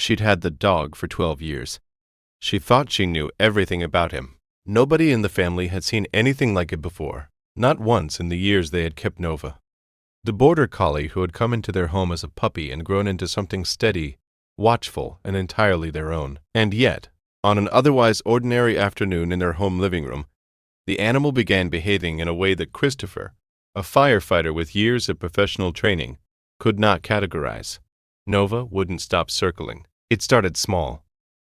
She'd had the dog for 12 years. She thought she knew everything about him. Nobody in the family had seen anything like it before, not once in the years they had kept Nova. The border collie who had come into their home as a puppy and grown into something steady, watchful, and entirely their own. And yet, on an otherwise ordinary afternoon in their home living room, the animal began behaving in a way that Christopher, a firefighter with years of professional training, could not categorize. Nova wouldn't stop circling. It started small.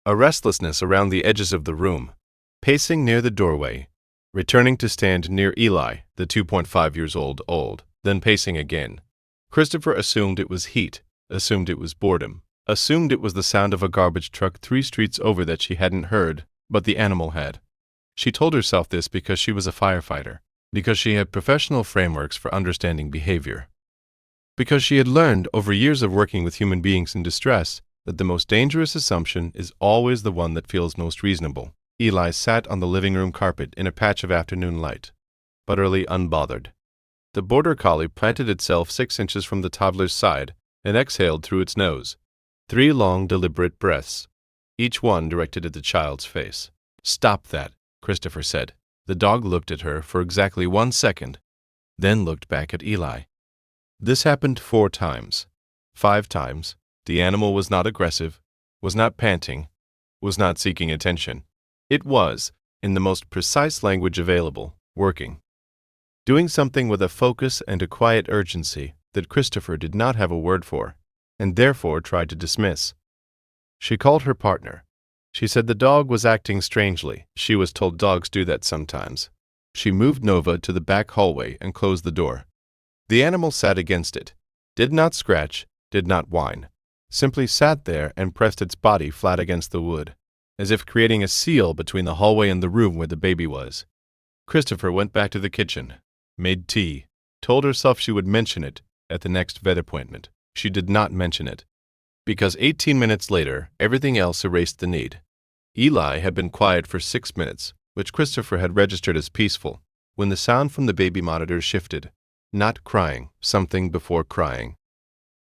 A restlessness around the edges of the room, pacing near the doorway, returning to stand near Eli, the 2.5 years old, then pacing again. Christopher assumed it was heat, assumed it was boredom, assumed it was the sound of a garbage truck 3 streets over that she hadn't heard, but the animal had. She told herself this because she was a firefighter, because she had professional frameworks for understanding behavior, because she had learned over years of working with human beings in distress that the most dangerous assumption is always the one that feels most reasonable. Eli sat on the living room carpet in a patch of afternoon light, utterly unbothered. The border collie planted itself 6 inches from the toddler's side and exhaled through its nose. 3 long, deliberate breaths, each one directed at the child's face. "Stop that," Christopher said. The dog looked at her for exactly 1 second, then looked back at Eli. This happened 4 times. 5 times, the animal was not aggressive, was not panting, was not seeking attention. It was, in the most precise language available, working. Doing something with a focus and a quiet urgency that Christopher did not have a word for, and therefore tried to dismiss. She called her partner. She said the dog was acting strangely. She was told dogs do that sometimes. She moved Nova to the back hallway and closed the door. The animal sat against it, did not scratch, did not whine, simply sat there and pressed its body flat against the wood, as if creating a seal between the hallway and the room where the baby was. Christopher went back to the kitchen, made tea, told herself she would mention it at the next vet appointment. She did not mention it, because 18 minutes later, everything else erased the need. Eli had been quiet for 6 minutes, which Christopher had registered as peaceful, when the sound from the baby monitor shifted. Not crying, something before crying.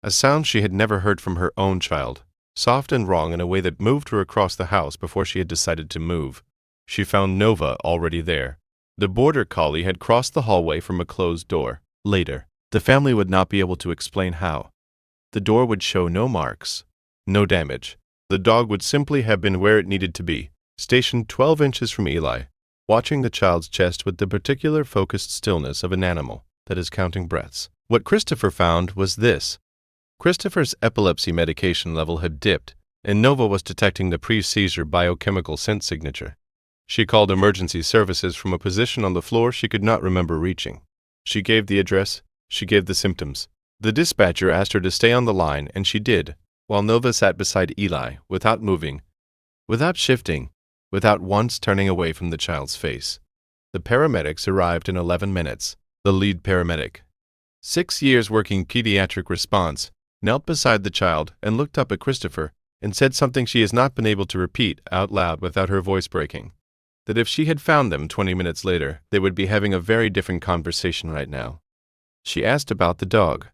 A sound she had never heard from her own child, soft and wrong in a way that moved her across the house before she had decided to move. She found Nova already there. The border collie had crossed the hallway from a closed door. Later, the family would not be able to explain how. The door would show no marks, no damage. The dog would simply have been where it needed to be, stationed 12 inches from Eli, watching the child's chest with the particular focused stillness of an animal that is counting breaths. What Christopher found was this. Christopher's epilepsy medication level had dipped, and Nova was detecting the pre-seizure biochemical scent signature. She called emergency services from a position on the floor she could not remember reaching. She gave the address, she gave the symptoms. The dispatcher asked her to stay on the line, and she did, while Nova sat beside Eli, without moving, without shifting, without once turning away from the child's face. The paramedics arrived in 11 minutes. The lead paramedic, 6 years working pediatric response, knelt beside the child and looked up at Christopher and said something she has not been able to repeat out loud without her voice breaking. That if she had found them 20 minutes later, they would be having a very different conversation right now. She asked about the dog.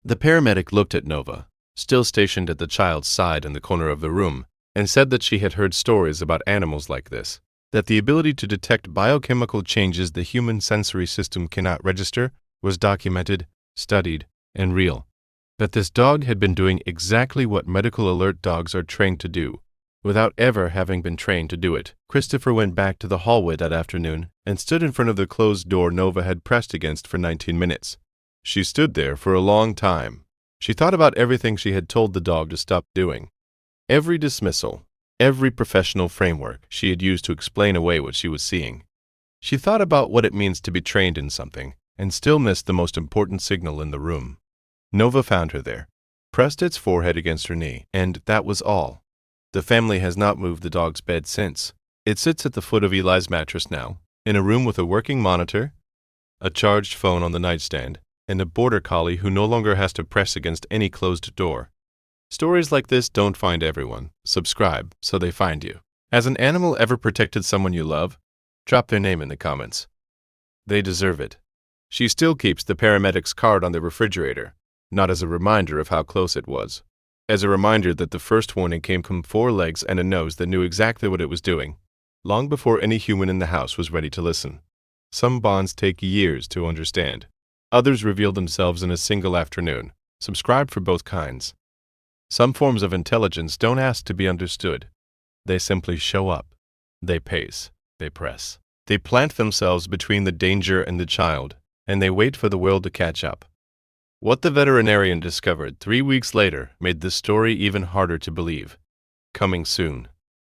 The paramedic looked at Nova, still stationed at the child's side in the corner of the room, and said that she had heard stories about animals like this, that the ability to detect biochemical changes the human sensory system cannot register was documented, studied, and real. That this dog had been doing exactly what medical alert dogs are trained to do, without ever having been trained to do it. Christopher went back to the hallway that afternoon and stood in front of the closed door Nova had pressed against for 19 minutes. She stood there for a long time. She thought about everything she had told the dog to stop doing. Every dismissal, every professional framework she had used to explain away what she was seeing. She thought about what it means to be trained in something and still missed the most important signal in the room. Nova found her there, pressed its forehead against her knee, and that was all. The family has not moved the dog's bed since. It sits at the foot of Eli's mattress now, in a room with a working monitor, a charged phone on the nightstand, and a border collie who no longer has to press against any closed door. Stories like this don't find everyone. Subscribe so they find you. Has an animal ever protected someone you love? Drop their name in the comments. They deserve it. She still keeps the paramedic's card on the refrigerator, not as a reminder of how close it was. as a reminder that the first warning came from four legs and a nose that knew exactly what it was doing, long before any human in the house was ready to listen. Some bonds take years to understand. Others reveal themselves in a single afternoon. Subscribe for both kinds. Some forms of intelligence don't ask to be understood. They simply show up. They pace. They press. They plant themselves between the danger and the child, and they wait for the world to catch up. What the veterinarian discovered 3 weeks later made this story even harder to believe. Coming soon.